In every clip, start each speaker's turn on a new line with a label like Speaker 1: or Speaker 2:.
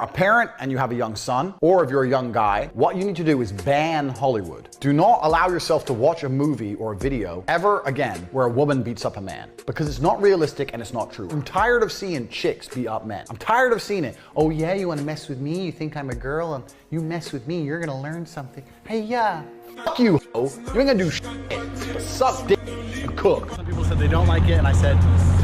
Speaker 1: a parent and you have a young son, or if you're a young guy, what you need to do is ban Hollywood. Do not allow yourself to watch a movie or a video ever again where a woman beats up a man, because it's not realistic and it's not true. I'm tired of seeing chicks beat up men. I'm tired of seeing it. Oh yeah, you want to mess with me? You think I'm a girl and you mess with me, you're gonna learn something. Hey yeah, fuck you, ho. You ain't gonna do shit but suck dick and cook.
Speaker 2: Some people said they don't like it, and I said,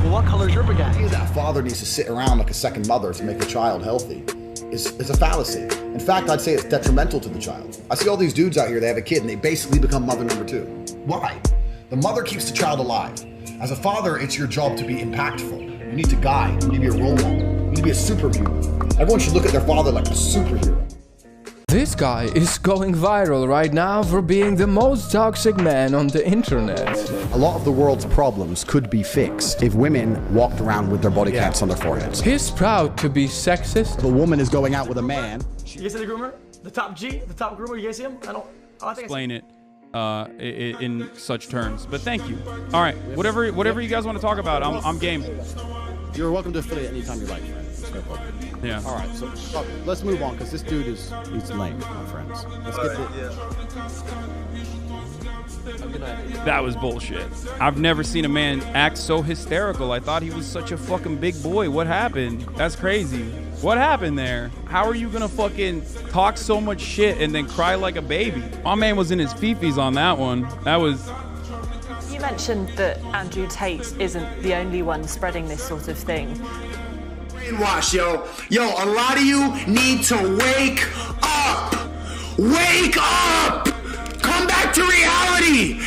Speaker 2: well, what color is your spaghetti?
Speaker 3: That father needs to sit around like a second mother to make the child healthy is a fallacy. In fact, I'd say it's detrimental to the child. I see all these dudes out here, they have a kid and they basically become mother number two. Why? The mother keeps the child alive. As a father, it's your job to be impactful. You need to guide, you need to be a role model, you need to be a superhero. Everyone should look at their father like a superhero.
Speaker 4: This guy is going viral right now for being the most toxic man on the internet.
Speaker 3: A lot of the world's problems could be fixed if women walked around with their body caps on their foreheads.
Speaker 4: He's proud to be sexist.
Speaker 3: The woman is going out with a man.
Speaker 2: You guys see the groomer? The top G? The top groomer? You guys see him? I think
Speaker 5: Explain it in such terms, but thank you. All right, whatever you guys want to talk about, I'm game.
Speaker 3: You're welcome to affiliate anytime you like, friend.
Speaker 5: Yeah.
Speaker 3: All right, so let's move on because this dude he's lame, my friends. Let's get
Speaker 5: That was bullshit. I've never seen a man act so hysterical. I thought he was such a fucking big boy. What happened? That's crazy. What happened there? How are you gonna fucking talk so much shit and then cry like a baby? My man was in his fifis on that one. That was...
Speaker 6: You mentioned that Andrew Tate isn't the only one spreading this sort of thing.
Speaker 7: Brainwash, yo. Yo, a lot of you need to wake up. Wake up! Come back to reality.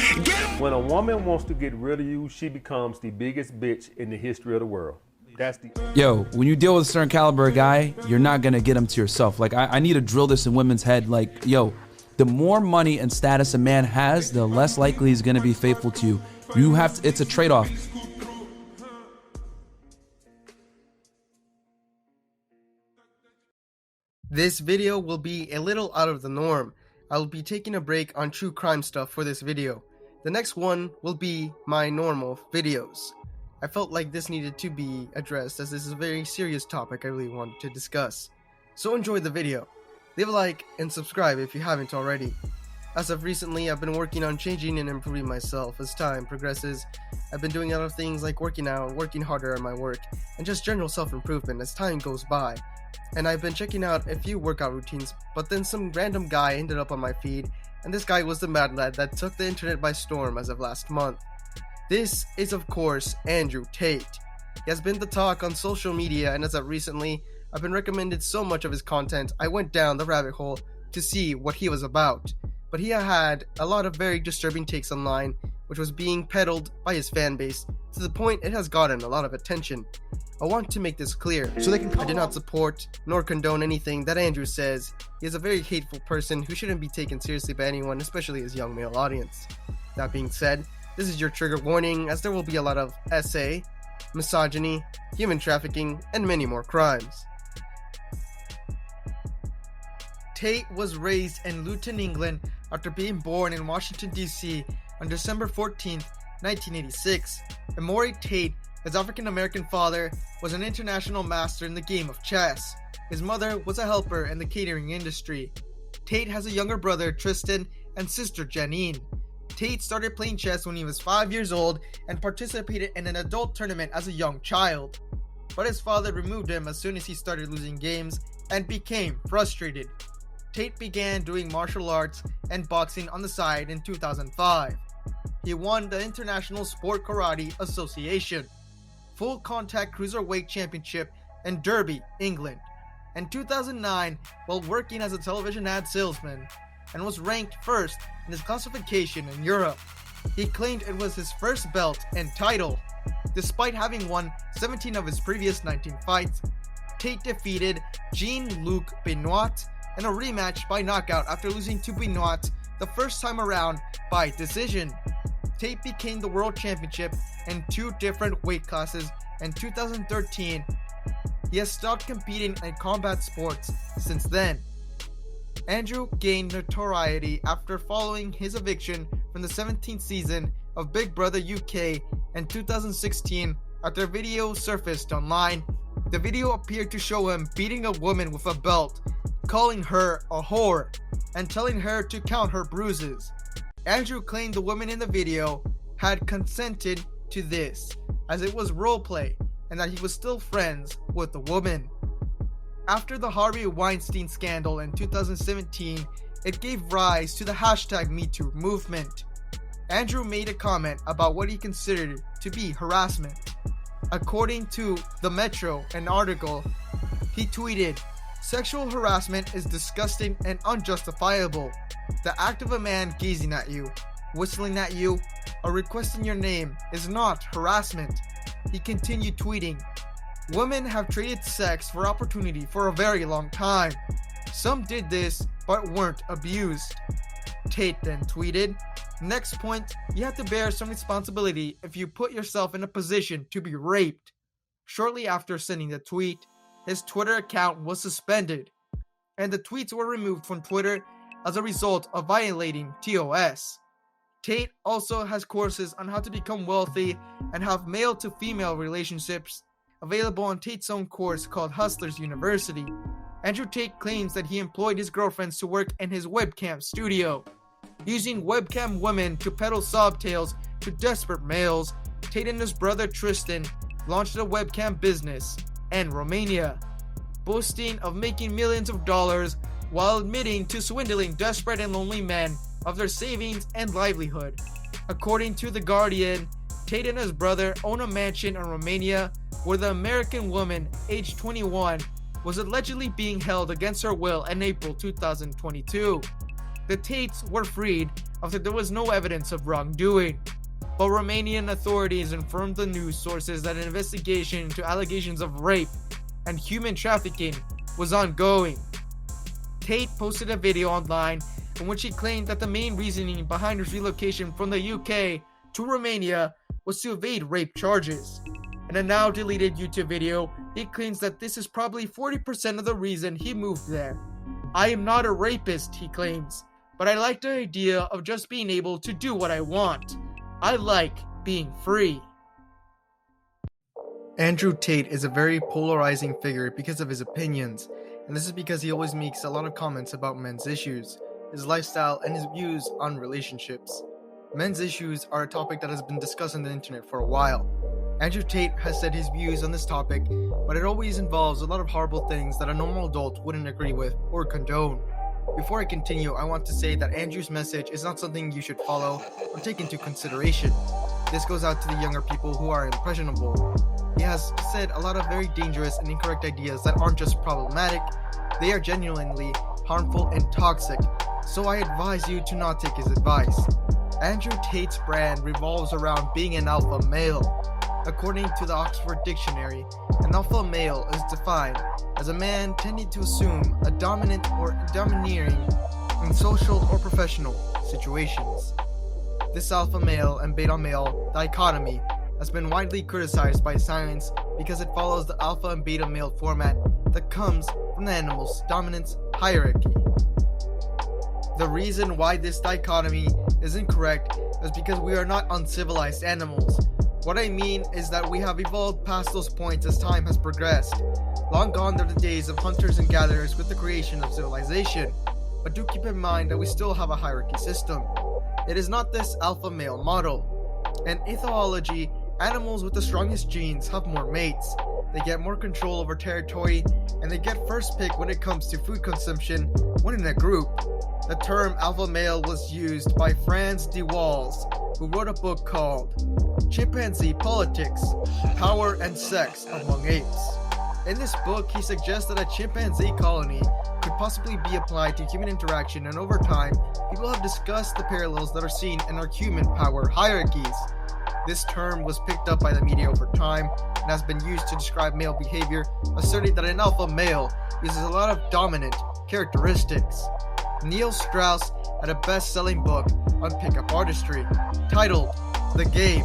Speaker 8: When a woman wants to get rid of you, she becomes the biggest bitch in the history of the world. That's the...
Speaker 9: Yo, when you deal with a certain caliber guy, you're not gonna get him to yourself. Like, I need to drill this in women's head. Like, yo, the more money and status a man has, the less likely he's gonna be faithful to you. You have to, it's a trade-off.
Speaker 10: This video will be a little out of the norm. I'll be taking a break on true crime stuff for this video. The next one will be my normal videos. I felt like this needed to be addressed as this is a very serious topic I really wanted to discuss. So enjoy the video. Leave a like and subscribe if you haven't already. As of recently, I've been working on changing and improving myself as time progresses. I've been doing other things like working out, working harder at my work, and just general self-improvement as time goes by. And I've been checking out a few workout routines, but then some random guy ended up on my feed, and this guy was the Madlad that took the internet by storm as of last month. This is of course Andrew Tate. He has been the talk on social media, and as of recently, I've been recommended so much of his content, I went down the rabbit hole to see what he was about. But he had a lot of very disturbing takes online, which was being peddled by his fan base, to the point it has gotten a lot of attention. I want to make this clear. I do not support nor condone anything that Andrew says. He is a very hateful person who shouldn't be taken seriously by anyone, especially his young male audience. That being said, this is your trigger warning, as there will be a lot of SA, misogyny, human trafficking, and many more crimes. Tate was raised in Luton, England after being born in Washington, D.C. on December 14, 1986. Amori Tate, his African-American father, was an international master in the game of chess. His mother was a helper in the catering industry. Tate has a younger brother, Tristan, and sister, Janine. Tate started playing chess when he was 5 years old and participated in an adult tournament as a young child. But his father removed him as soon as he started losing games and became frustrated. Tate began doing martial arts and boxing on the side in 2005. He won the International Sport Karate Association, Full Contact Cruiserweight Championship in Derby, England, in 2009 while working as a television ad salesman, and was ranked first in his classification in Europe. He claimed it was his first belt and title. Despite having won 17 of his previous 19 fights, Tate defeated Jean-Luc Benoit in a rematch by knockout after losing to Benoit the first time around by decision. Tate became the world championship in 2 different weight classes in 2013. He has stopped competing in combat sports since then. Andrew gained notoriety after following his eviction from the 17th season of Big Brother UK in 2016 after a video surfaced online The video appeared to show him beating a woman with a belt, calling her a whore, and telling her to count her bruises. Andrew claimed the woman in the video had consented to this, as it was roleplay, and that he was still friends with the woman. After the Harvey Weinstein scandal in 2017, it gave rise to the hashtag #MeToo movement. Andrew made a comment about what he considered to be harassment. According to The Metro, an article, he tweeted, "Sexual harassment is disgusting and unjustifiable. The act of a man gazing at you, whistling at you, or requesting your name is not harassment." He continued tweeting, "Women have traded sex for opportunity for a very long time. Some did this but weren't abused." Tate then tweeted, "Next point, you have to bear some responsibility if you put yourself in a position to be raped." Shortly after sending the tweet, his Twitter account was suspended, and the tweets were removed from Twitter as a result of violating TOS. Tate also has courses on how to become wealthy and have male-to-female relationships available on Tate's own course called Hustlers University. Andrew Tate claims that he employed his girlfriends to work in his webcam studio. Using webcam women to peddle sob tales to desperate males, Tate and his brother Tristan launched a webcam business in Romania, boasting of making millions of dollars while admitting to swindling desperate and lonely men of their savings and livelihood. According to The Guardian, Tate and his brother own a mansion in Romania where the American woman, aged 21, was allegedly being held against her will in April 2022. The Tates were freed after there was no evidence of wrongdoing, but Romanian authorities informed the news sources that an investigation into allegations of rape and human trafficking was ongoing. Tate posted a video online in which he claimed that the main reasoning behind his relocation from the UK to Romania was to evade rape charges. In a now deleted YouTube video, he claims that this is probably 40% of the reason he moved there. "I am not a rapist," he claims, "but I like the idea of just being able to do what I want. I like being free." Andrew Tate is a very polarizing figure because of his opinions, and this is because he always makes a lot of comments about men's issues, his lifestyle, and his views on relationships. Men's issues are a topic that has been discussed on the internet for a while. Andrew Tate has said his views on this topic, but it always involves a lot of horrible things that a normal adult wouldn't agree with or condone. Before I continue, I want to say that Andrew's message is not something you should follow or take into consideration. This goes out to the younger people who are impressionable. He has said a lot of very dangerous and incorrect ideas that aren't just problematic, they are genuinely harmful and toxic, so I advise you to not take his advice. Andrew Tate's brand revolves around being an alpha male. According to the Oxford Dictionary, an alpha male is defined as a man tending to assume a dominant or domineering in social or professional situations. This alpha male and beta male dichotomy has been widely criticized by science because it follows the alpha and beta male format that comes from the animal's dominance hierarchy. The reason why this dichotomy is incorrect is because we are not uncivilized animals. What I mean is that we have evolved past those points as time has progressed. Long gone are the days of hunters and gatherers with the creation of civilization, but do keep in mind that we still have a hierarchy system. It is not this alpha male model. In ethology, animals with the strongest genes have more mates, they get more control over territory, and they get first pick when it comes to food consumption when in a group. The term alpha male was used by Franz de Waals, who wrote a book called Chimpanzee Politics, Power and Sex Among Apes. In this book, he suggests that a chimpanzee colony could possibly be applied to human interaction, and over time, people have discussed the parallels that are seen in our human power hierarchies. This term was picked up by the media over time and has been used to describe male behavior, asserting that an alpha male uses a lot of dominant characteristics. Neil Strauss had a best-selling book on pickup artistry titled The Game,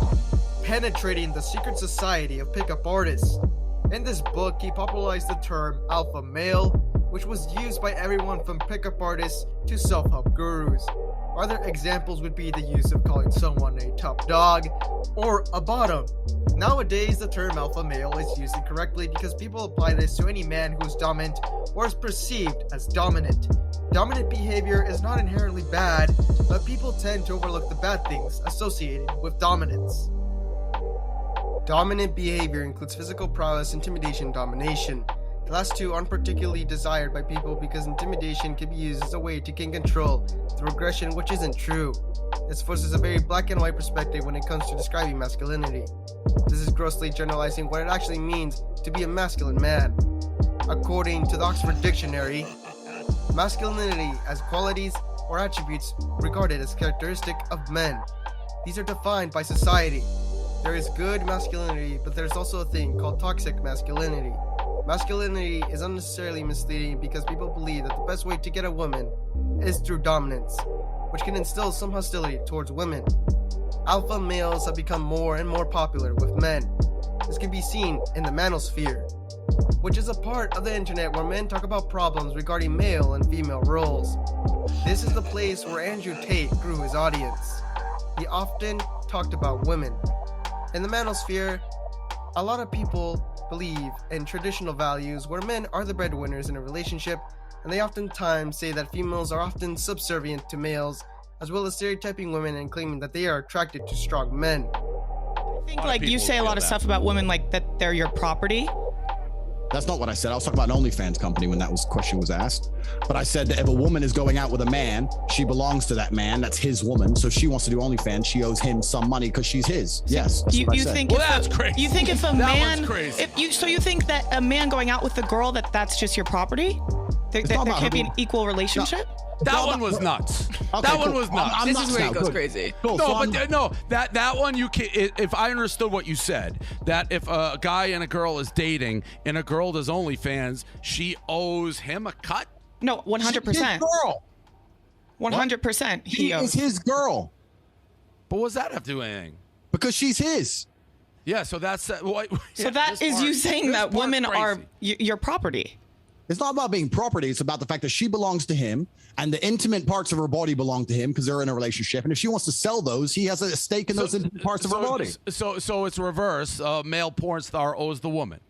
Speaker 10: Penetrating the Secret Society of Pickup Artists. In this book, he popularized the term alpha male, which was used by everyone from pickup artists to self-help gurus. Other examples would be the use of calling someone a top dog or a bottom. Nowadays, the term alpha male is used incorrectly because people apply this to any man who is dominant or is perceived as dominant. Dominant behavior is not inherently bad, but people tend to overlook the bad things associated with dominance. Dominant behavior includes physical prowess, intimidation, and domination. The last two aren't particularly desired by people because intimidation can be used as a way to gain control through aggression, which isn't true. This forces a very black and white perspective when it comes to describing masculinity. This is grossly generalizing what it actually means to be a masculine man. According to the Oxford Dictionary, masculinity as qualities or attributes regarded as characteristic of men. These are defined by society. There is good masculinity, but there's also a thing called toxic masculinity. Masculinity is unnecessarily misleading because people believe that the best way to get a woman is through dominance, which can instill some hostility towards women. Alpha males have become more and more popular with men. This can be seen in the manosphere, which is a part of the internet where men talk about problems regarding male and female roles. This is the place where Andrew Tate grew his audience. He often talked about women. In the manosphere, a lot of people believe in traditional values where men are the breadwinners in a relationship, and they oftentimes say that females are often subservient to males, as well as stereotyping women and claiming that they are attracted to strong men.
Speaker 11: I think like you say a lot of stuff about women like that they're your property.
Speaker 3: That's not what I said. I was talking about an OnlyFans company when that question was asked. But I said that if a woman is going out with a man, she belongs to that man. That's his woman. So she wants to do OnlyFans. She owes him some money because she's his. Yes. That's what I said.
Speaker 11: Think that's crazy. You think if a man, so you think that a man going out with a girl that's just your property? There can't be an equal relationship?
Speaker 12: No. That one was nuts.
Speaker 3: Okay,
Speaker 12: that one was nuts.
Speaker 13: This is where it goes crazy.
Speaker 3: Cool.
Speaker 12: That one you can. If I understood what you said, that if a guy and a girl is dating and a girl does OnlyFans, she owes him a cut.
Speaker 11: No, 100%.
Speaker 3: Girl.
Speaker 11: 100%.
Speaker 3: He is his girl.
Speaker 12: But what does that have to do with anything?
Speaker 3: Because she's his.
Speaker 12: Yeah. So that's
Speaker 11: so that is you saying that women are your property.
Speaker 3: It's not about being property. It's about the fact that she belongs to him and the intimate parts of her body belong to him because they're in a relationship. And if she wants to sell those, he has a stake in those intimate parts of her body.
Speaker 12: So it's reverse. Male porn star owes the woman.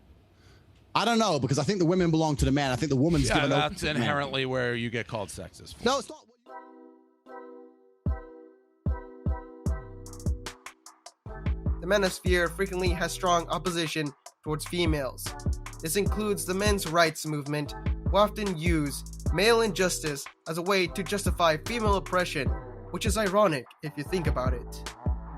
Speaker 3: I don't know, because I think the women belong to the man. I think the woman's given over.
Speaker 12: That's inherently where you get called sexist.
Speaker 3: No, it's not.
Speaker 10: The manosphere frequently has strong opposition towards females. This includes the men's rights movement, who often use male injustice as a way to justify female oppression, which is ironic if you think about it.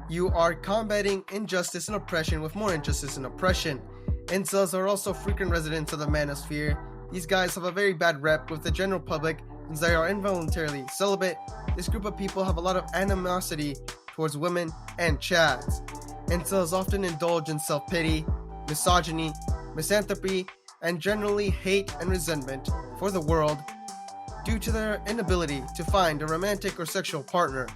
Speaker 10: You are combating injustice and oppression with more injustice and oppression. Incels are also frequent residents of the manosphere. These guys have a very bad rep with the general public since they are involuntarily celibate. This group of people have a lot of animosity towards women and chads. Incels often indulge in self-pity, misogyny, misanthropy, and generally hate and resentment for the world due to their inability to find a romantic or sexual partner.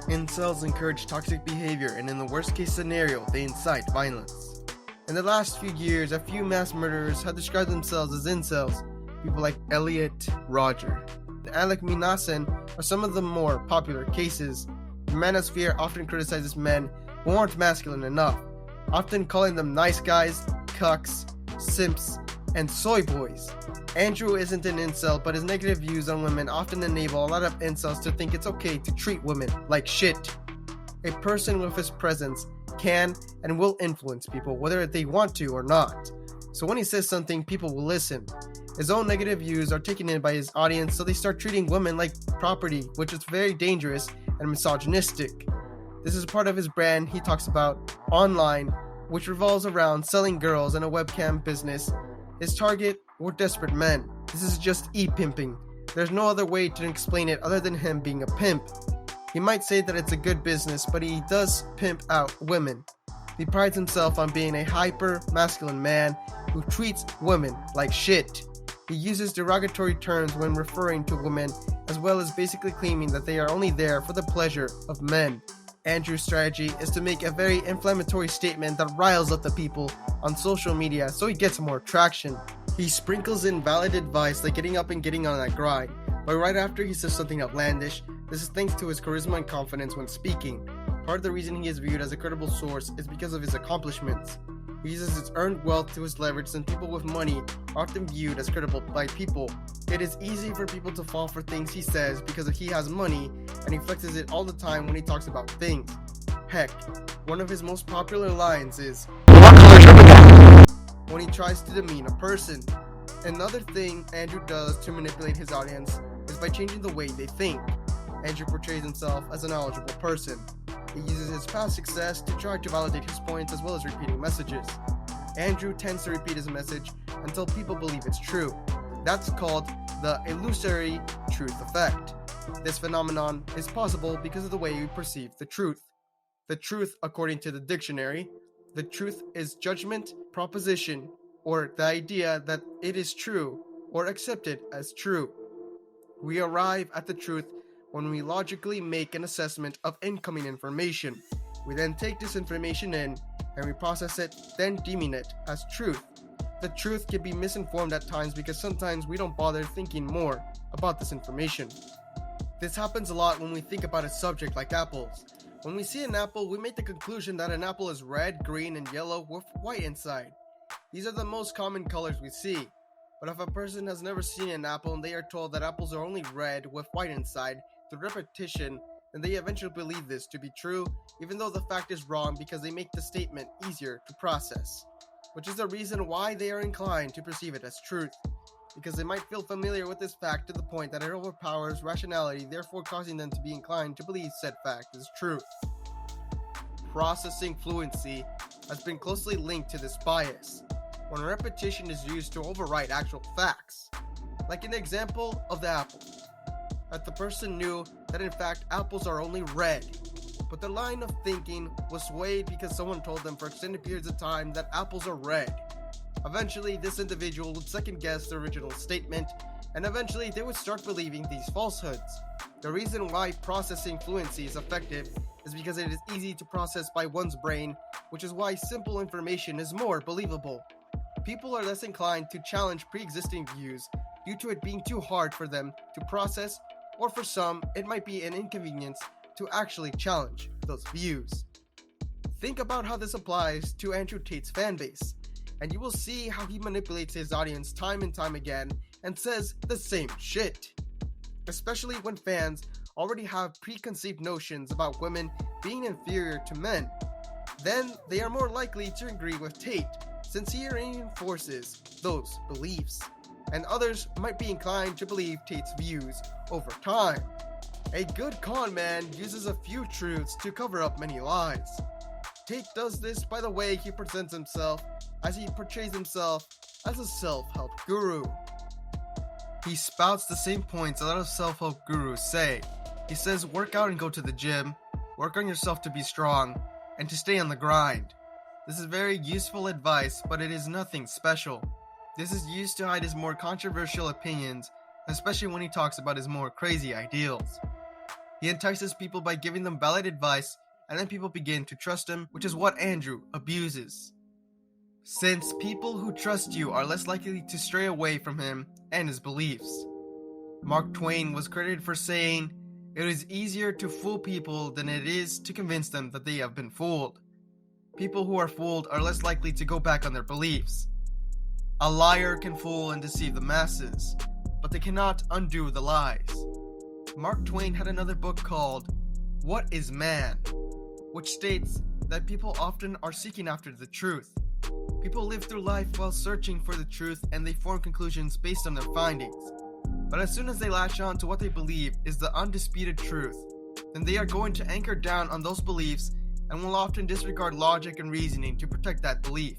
Speaker 10: Incels encourage toxic behavior, and in the worst case scenario, they incite violence. In the last few years, a few mass murderers have described themselves as incels. People like Elliot Roger and Alec Minasan are some of the more popular cases. The manosphere often criticizes men who aren't masculine enough, often calling them nice guys, cucks, simps, and soy boys. Andrew isn't an incel, but his negative views on women often enable a lot of incels to think it's okay to treat women like shit. A person with his presence can and will influence people whether they want to or not. So when he says something, people will listen. His own negative views are taken in by his audience, so they start treating women like property, which is very dangerous and misogynistic. This is part of his brand he talks about online, which revolves around selling girls in a webcam business. His target were desperate men. This is just e-pimping. There's no other way to explain it other than him being a pimp. He might say that it's a good business, but he does pimp out women. He prides himself on being a hyper-masculine man who treats women like shit. He uses derogatory terms when referring to women, as well as basically claiming that they are only there for the pleasure of men. Andrew's strategy is to make a very inflammatory statement that riles up the people on social media so he gets more traction. He sprinkles in valid advice like getting up and getting on that grind, but right after he says something outlandish,
Speaker 13: This is thanks to his charisma and confidence when speaking. Part of the reason he is viewed as a credible source is because of his accomplishments. He uses his earned wealth to his leverage, and people with money are often viewed as credible by people. It is easy for people to fall for things he says because he has money, and he flexes it all the time when he talks about things. Heck, one of his most popular lines is when he tries to demean a person. Another thing Andrew does to manipulate his audience is by changing the way they think. Andrew portrays himself as a knowledgeable person. He uses his past success to try to validate his points as well as repeating messages. Andrew tends to repeat his message until people believe it's true. That's called the illusory truth effect. This phenomenon is possible because of the way we perceive the truth. The truth, according to the dictionary, the truth is judgment, proposition, or the idea that it is true or accepted as true. We arrive at the truth when we logically make an assessment of incoming information. We then take this information in and we process it, then deeming it as truth. The truth can be misinformed at times because sometimes we don't bother thinking more about this information. This happens a lot when we think about a subject like apples. When we see an apple, we make the conclusion that an apple is red, green, and yellow with white inside. These are the most common colors we see. But if a person has never seen an apple and they are told that apples are only red with white inside, through repetition, then they eventually believe this to be true, even though the fact is wrong because they make the statement easier to process. Which is the reason why they are inclined to perceive it as truth, because they might feel familiar with this fact to the point that it overpowers rationality, therefore causing them to be inclined to believe said fact is true. Processing fluency has been closely linked to this bias, when repetition is used to overwrite actual facts. Like in the example of the apple. That the person knew that in fact apples are only red, but their line of thinking was swayed because someone told them for extended periods of time that apples are red. Eventually, this individual would second guess the original statement, and eventually they would start believing these falsehoods. The reason why processing fluency is effective is because it is easy to process by one's brain, which is why simple information is more believable. People are less inclined to challenge pre-existing views due to it being too hard for them to process, or for some, it might be an inconvenience to actually challenge those views. Think about how this applies to Andrew Tate's fanbase, and you will see how he manipulates his audience time and time again and says the same shit. Especially when fans already have preconceived notions about women being inferior to men. Then they are more likely to agree with Tate, since he reinforces those beliefs. And others might be inclined to believe Tate's views over time. A good con man uses a few truths to cover up many lies. Tate does this by the way he presents himself, as he portrays himself as a self-help guru. He spouts the same points a lot of self-help gurus say. He says work out and go to the gym, work on yourself to be strong, and to stay on the grind. This is very useful advice, but it is nothing special. This is used to hide his more controversial opinions, especially when he talks about his more crazy ideals. He entices people by giving them valid advice, and then people begin to trust him, which is what Andrew abuses. Since people who trust you are less likely to stray away from him and his beliefs. Mark Twain was credited for saying, "It is easier to fool people than it is to convince them that they have been fooled. People who are fooled are less likely to go back on their beliefs. A liar can fool and deceive the masses, but they cannot undo the lies." Mark Twain had another book called What is Man?, which states that people often are seeking after the truth. People live through life while searching for the truth, and they form conclusions based on their findings. But as soon as they latch on to what they believe is the undisputed truth, then they are going to anchor down on those beliefs and will often disregard logic and reasoning to protect that belief.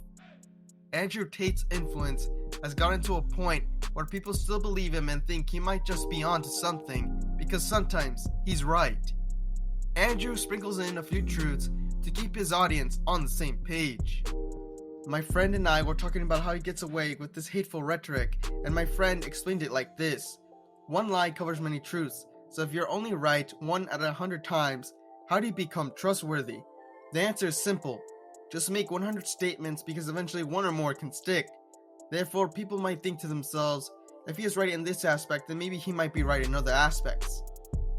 Speaker 13: Andrew Tate's influence has gotten to a point where people still believe him and think he might just be onto something, because sometimes he's right. Andrew sprinkles in a few truths to keep his audience on the same page. My friend and I were talking about how he gets away with this hateful rhetoric, and my friend explained it like this. One lie covers many truths, so if you're only right 1 out of 100 times, how do you become trustworthy? The answer is simple. Just make 100 statements, because eventually one or more can stick. Therefore, people might think to themselves, if he is right in this aspect, then maybe he might be right in other aspects.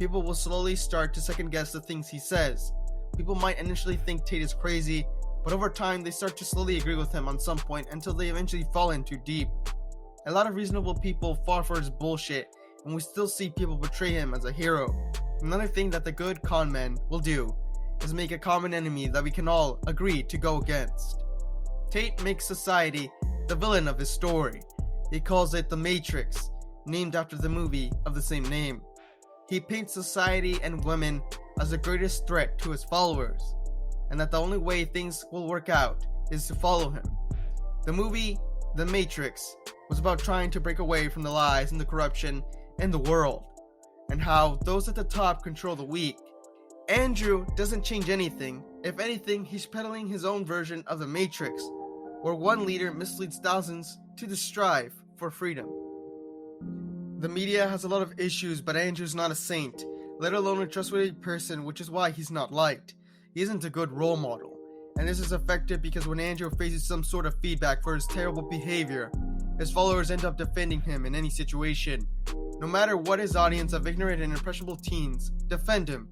Speaker 13: people will slowly start to second guess the things he says. People might initially think Tate is crazy, but over time they start to slowly agree with him on some point until they eventually fall in too deep. A lot of reasonable people fall for his bullshit, and we still see people portray him as a hero. Another thing that the good con men will do is make a common enemy that we can all agree to go against. Tate makes society the villain of his story. He calls it the Matrix, named after the movie of the same name. He paints society and women as the greatest threat to his followers, and that the only way things will work out is to follow him. The movie The Matrix was about trying to break away from the lies and the corruption in the world, and how those at the top control the weak. Andrew doesn't change anything. If anything, he's peddling his own version of the Matrix, where one leader misleads thousands to strive for freedom. The media has a lot of issues, but Andrew's not a saint, let alone a trustworthy person, which is why he's not liked. He isn't a good role model, and this is effective because when Andrew faces some sort of feedback for his terrible behavior, his followers end up defending him in any situation. No matter what his audience of ignorant and impressionable teens defend him,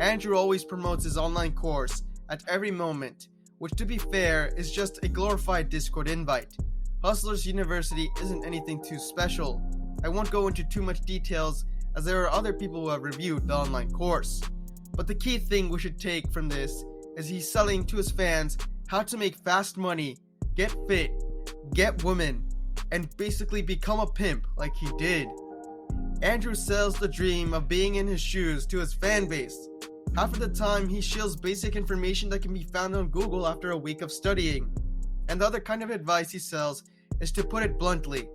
Speaker 13: Andrew always promotes his online course at every moment, which to be fair is just a glorified Discord invite. Hustlers University isn't anything too special. I won't go into too much details as there are other people who have reviewed the online course. But the key thing we should take from this is he's selling to his fans how to make fast money, get fit, get women, and basically become a pimp like he did. Andrew sells the dream of being in his shoes to his fan base. Half of the time he shills basic information that can be found on Google after a week of studying. And the other kind of advice he sells is, to put it bluntly,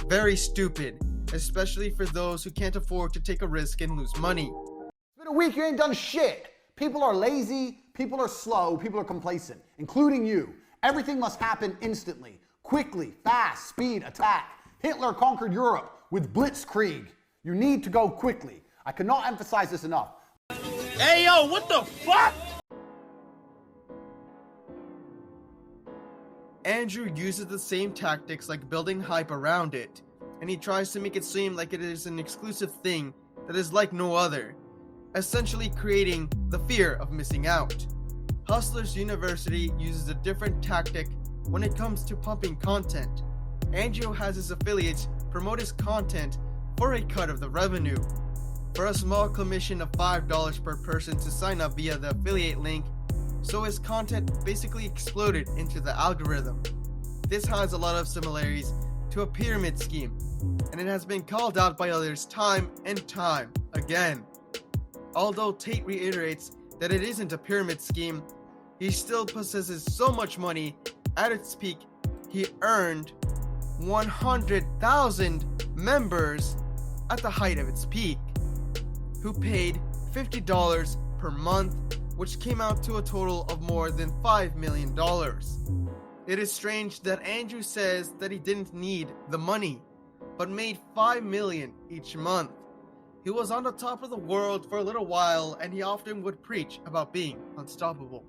Speaker 13: very stupid, especially for those who can't afford to take a risk and lose money.
Speaker 1: It's been a week, you ain't done shit. People are lazy, people are slow, people are complacent, including you. Everything must happen instantly, quickly, fast, speed, attack. Hitler conquered Europe with blitzkrieg. You need to go quickly. I cannot emphasize this enough.
Speaker 7: Hey yo, what the fuck?
Speaker 13: Andrew uses the same tactics like building hype around it, and he tries to make it seem like it is an exclusive thing that is like no other, essentially creating the fear of missing out. Hustlers University uses a different tactic when it comes to pumping content. Andrew has his affiliates promote his content for a cut of the revenue. For a small commission of $5 per person to sign up via the affiliate link, so his content basically exploded into the algorithm. This has a lot of similarities to a pyramid scheme, and it has been called out by others time and time again. Although Tate reiterates that it isn't a pyramid scheme, he still possesses so much money. At its peak, he earned 100,000 members at the height of its peak, who paid $50 per month, which came out to a total of more than $5 million. It is strange that Andrew says that he didn't need the money, but made $5 million each month. He was on the top of the world for a little while, and he often would preach about being unstoppable.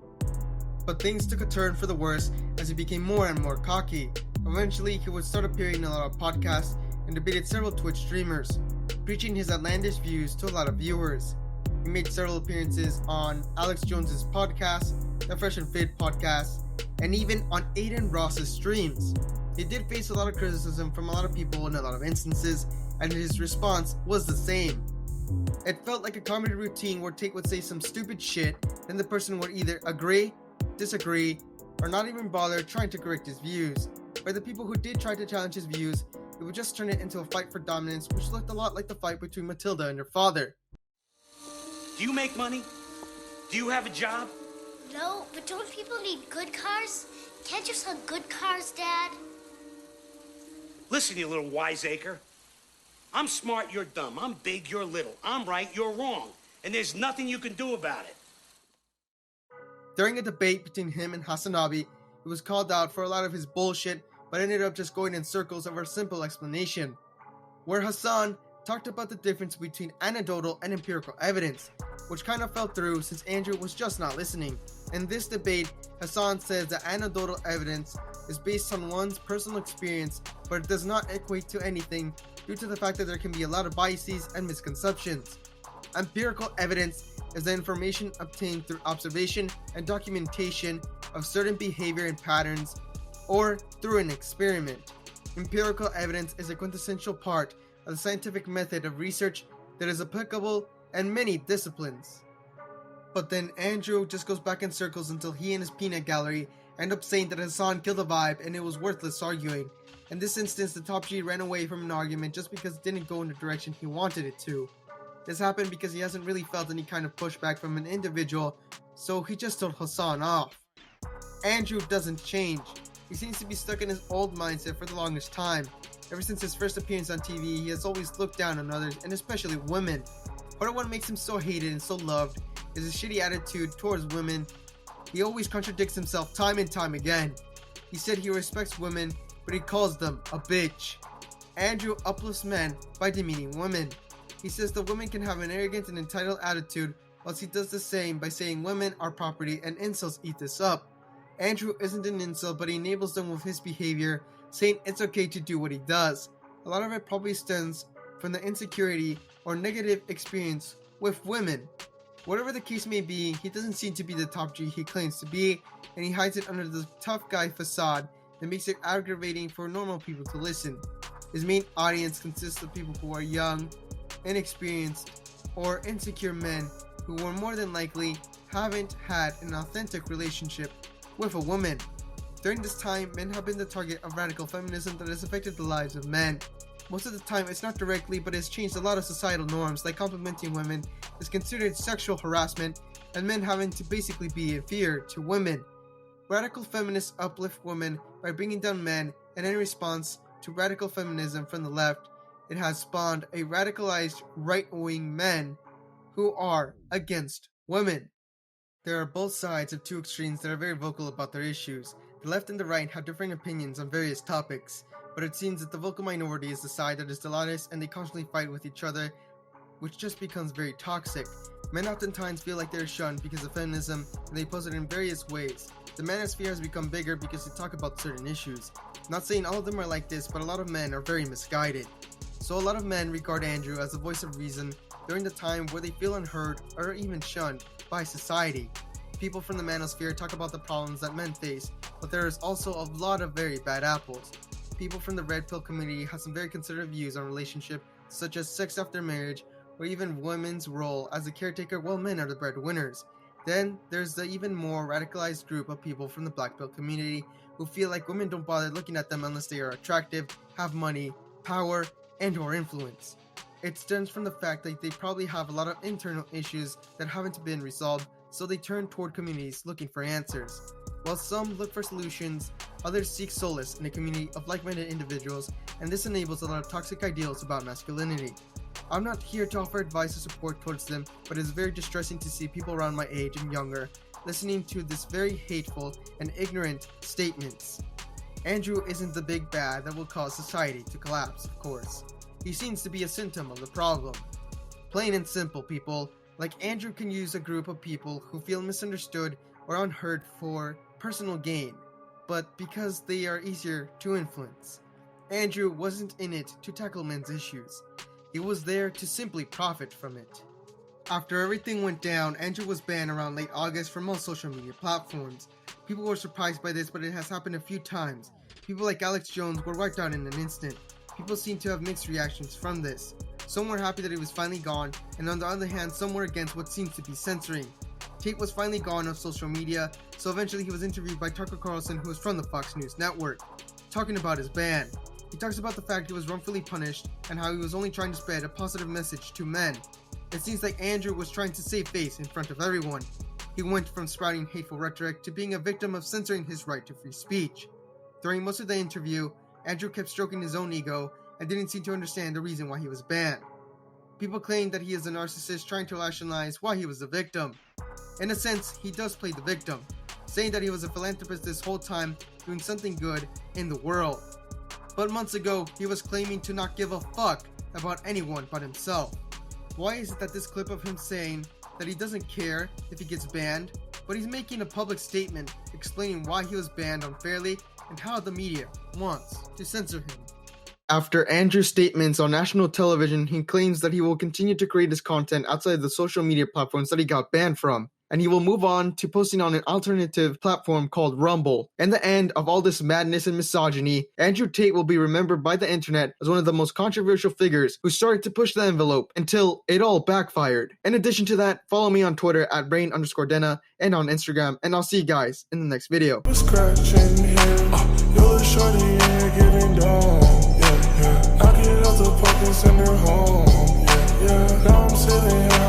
Speaker 13: But things took a turn for the worse as he became more and more cocky. Eventually, he would start appearing in a lot of podcasts and debated several Twitch streamers, preaching his outlandish views to a lot of viewers. He made several appearances on Alex Jones's podcast, the Fresh&Fit podcast, and even on Aiden Ross's streams. He did face a lot of criticism from a lot of people in a lot of instances, and his response was the same. It felt like a comedy routine where Tate would say some stupid shit, then the person would either agree, disagree, or not even bother trying to correct his views. For the people who did try to challenge his views, it would just turn it into a fight for dominance, which looked a lot like the fight between Matilda and her father.
Speaker 7: Do you make money? Do you have a job?
Speaker 14: No, but don't people need good cars? Can't you sell good cars, Dad?
Speaker 7: Listen, you little wiseacre. I'm smart, you're dumb. I'm big, you're little. I'm right, you're wrong. And there's nothing you can do about it.
Speaker 13: During a debate between him and Hasanabi, he was called out for a lot of his bullshit, but ended up just going in circles over a simple explanation, where Hassan talked about the difference between anecdotal and empirical evidence, which kind of fell through since Andrew was just not listening. In this debate, Hassan says that anecdotal evidence is based on one's personal experience, but it does not equate to anything due to the fact that there can be a lot of biases and misconceptions. Empirical evidence is the information obtained through observation and documentation of certain behavior and patterns, or through an experiment. Empirical evidence is a quintessential part of the scientific method of research that is applicable in many disciplines. But then Andrew just goes back in circles until he and his peanut gallery end up saying that Hassan killed the vibe and it was worthless arguing. In this instance, the top G ran away from an argument just because it didn't go in the direction he wanted it to. This happened because he hasn't really felt any kind of pushback from an individual, so he just told Hassan off. Andrew doesn't change. He seems to be stuck in his old mindset for the longest time. Ever since his first appearance on TV, he has always looked down on others, and especially women. Part of what makes him so hated and so loved is his shitty attitude towards women. He always contradicts himself time and time again. He said he respects women, but he calls them a bitch. Andrew uplifts men by demeaning women. He says that women can have an arrogant and entitled attitude, whilst he does the same by saying women are property and incels eat this up. Andrew isn't an incel, but he enables them with his behavior, saying it's okay to do what he does. A lot of it probably stems from the insecurity or negative experience with women. Whatever the case may be, he doesn't seem to be the top G he claims to be, and he hides it under the tough guy facade that makes it aggravating for normal people to listen. His main audience consists of people who are young, inexperienced, or insecure men who more than likely haven't had an authentic relationship with a woman. During this time, men have been the target of radical feminism that has affected the lives of men. Most of the time, it's not directly, but it's changed a lot of societal norms, like complimenting women is considered sexual harassment, and men having to basically be inferior to women. Radical feminists uplift women by bringing down men, and in response to radical feminism from the left, it has spawned a radicalized right-wing men who are against women. There are both sides of two extremes that are very vocal about their issues. The left and the right have differing opinions on various topics, but it seems that the vocal minority is the side that is the loudest, and they constantly fight with each other, which just becomes very toxic. Men oftentimes feel like they're shunned because of feminism, and they pose it in various ways. The manosphere has become bigger because they talk about certain issues. I'm not saying all of them are like this, but a lot of men are very misguided. So a lot of men regard Andrew as the voice of reason during the time where they feel unheard or even shunned by society. People from the manosphere talk about the problems that men face, but there is also a lot of very bad apples. People from the red pill community have some very conservative views on relationship, such as sex after marriage, or even women's role as a caretaker while men are the breadwinners. Then there's the even more radicalized group of people from the black pill community who feel like women don't bother looking at them unless they are attractive, have money, power, and or influence. It stems from the fact that they probably have a lot of internal issues that haven't been resolved, so they turn toward communities looking for answers. While some look for solutions, others seek solace in a community of like-minded individuals, and this enables a lot of toxic ideals about masculinity. I'm not here to offer advice or support towards them, but it's very distressing to see people around my age and younger listening to this very hateful and ignorant statements. Andrew isn't the big bad that will cause society to collapse, of course. He seems to be a symptom of the problem. Plain and simple, people. Like Andrew can use a group of people who feel misunderstood or unheard for personal gain, but because they are easier to influence. Andrew wasn't in it to tackle men's issues. He was there to simply profit from it. After everything went down, Andrew was banned around late August from most social media platforms. People were surprised by this, but it has happened a few times. People like Alex Jones were wiped out in an instant. People seem to have mixed reactions from this. Some were happy that he was finally gone, and on the other hand, some were against what seems to be censoring. Tate was finally gone off social media, so eventually he was interviewed by Tucker Carlson, who is from the Fox News network, talking about his ban. He talks about the fact he was wrongfully punished and how he was only trying to spread a positive message to men. It seems like Andrew was trying to save face in front of everyone. He went from spouting hateful rhetoric to being a victim of censoring his right to free speech. During most of the interview, Andrew kept stroking his own ego and didn't seem to understand the reason why he was banned. People claim that he is a narcissist trying to rationalize why he was the victim. In a sense, he does play the victim, saying that he was a philanthropist this whole time doing something good in the world. But months ago, he was claiming to not give a fuck about anyone but himself. Why is it that this clip of him saying that he doesn't care if he gets banned, but he's making a public statement explaining why he was banned unfairly and how the media wants to censor him?
Speaker 10: After Andrew's statements on national television, he claims that he will continue to create his content outside the social media platforms that he got banned from, and he will move on to posting on an alternative platform called Rumble. In the end of all this madness and misogyny, Andrew Tate will be remembered by the internet as one of the most controversial figures who started to push the envelope until it all backfired. In addition to that, follow me on Twitter at Brain_Denna and on Instagram, and I'll see you guys in the next video.
Speaker 15: Scratching here, you're the shorty, yeah, getting down, yeah, yeah. I get out the park and send her home, yeah, yeah. Now I'm sitting here.